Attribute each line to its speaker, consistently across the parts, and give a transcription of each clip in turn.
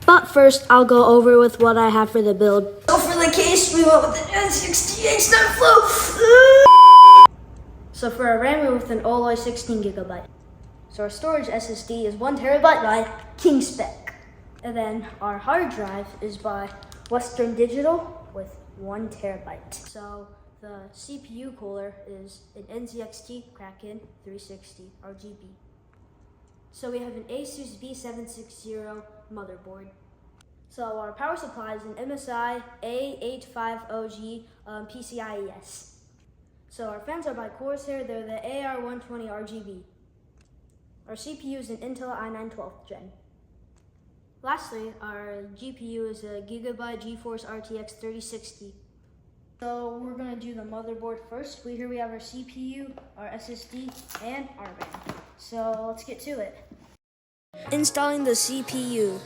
Speaker 1: But first, I'll go over with what I have for the build. So for the case, we went with the N60 Flow. So for our RAM, we went with an Olay 16 gigabyte. So our storage SSD is 1 terabyte by King Spec. And then our hard drive is by Western Digital with 1 terabyte. So the CPU cooler is an NZXT Kraken 360 RGB. So we have an Asus B760 motherboard. So our power supply is an MSI A850G PCIe. So our fans are by Corsair, they're the AR120 RGB. Our CPU is an Intel i9 12th gen. Lastly, our GPU is a gigabyte GeForce Rtx 3060. So we're gonna do the motherboard first. Here we have our CPU, our SSD, and our RAM. So let's get to it. Installing the CPU.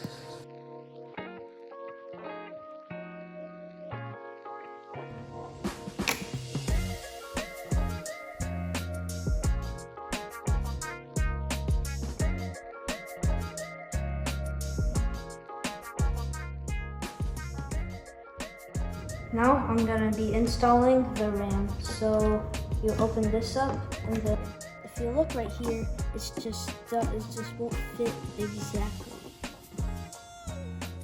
Speaker 1: Now I'm gonna be installing the RAM. So you open this up, and then if you look right here, it just won't fit exactly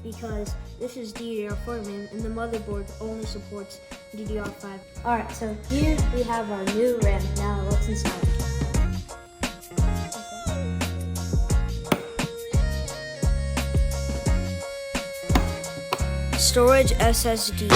Speaker 1: because this is DDR4 RAM and the motherboard only supports DDR5. All right, so here we have our new RAM. Now let's install it. Storage SSD.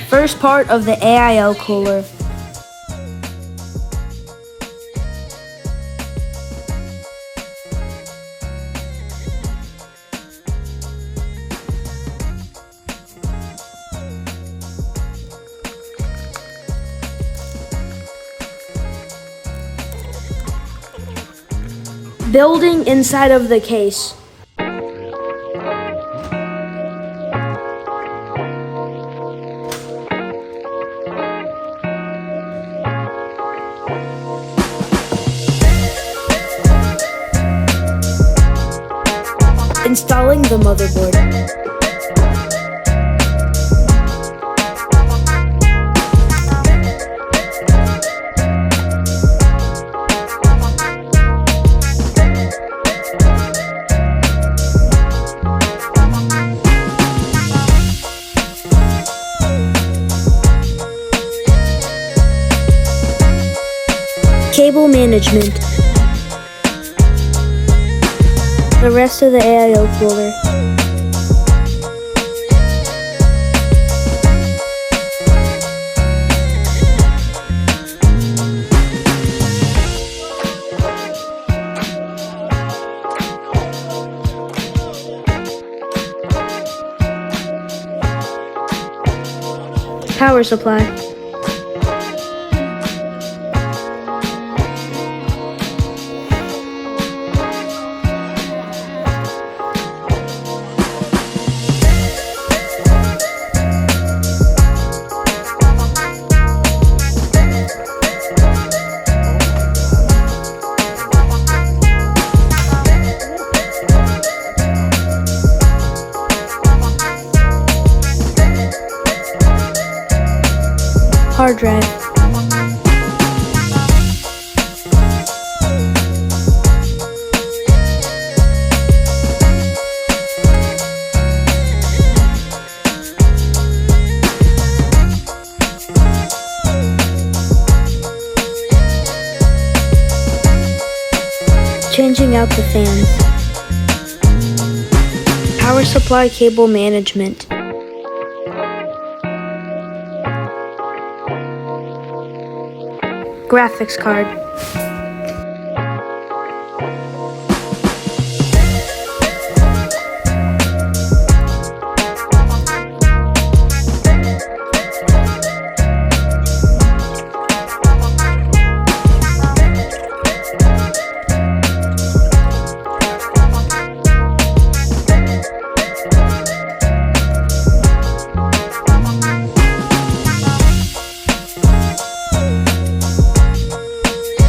Speaker 1: First part of the AIO cooler. Building inside of the case. Installing the motherboard. Cable management. The rest of the AIO cooler. Power supply. Hard drive. Changing out the fans. Power supply cable management. Graphics card.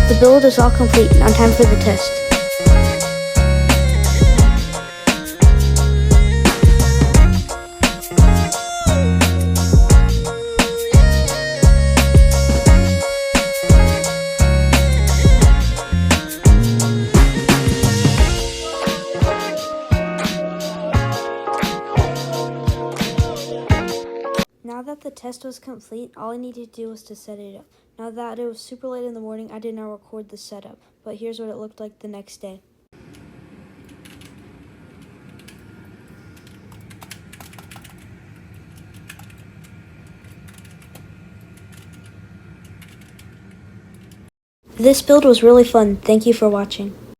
Speaker 1: The build is all complete. Now time for the test. Now that the test was complete, all I needed to do was to set it up. Now that it was super late in the morning, I did not record the setup, but here's what it looked like the next day. This build was really fun. Thank you for watching.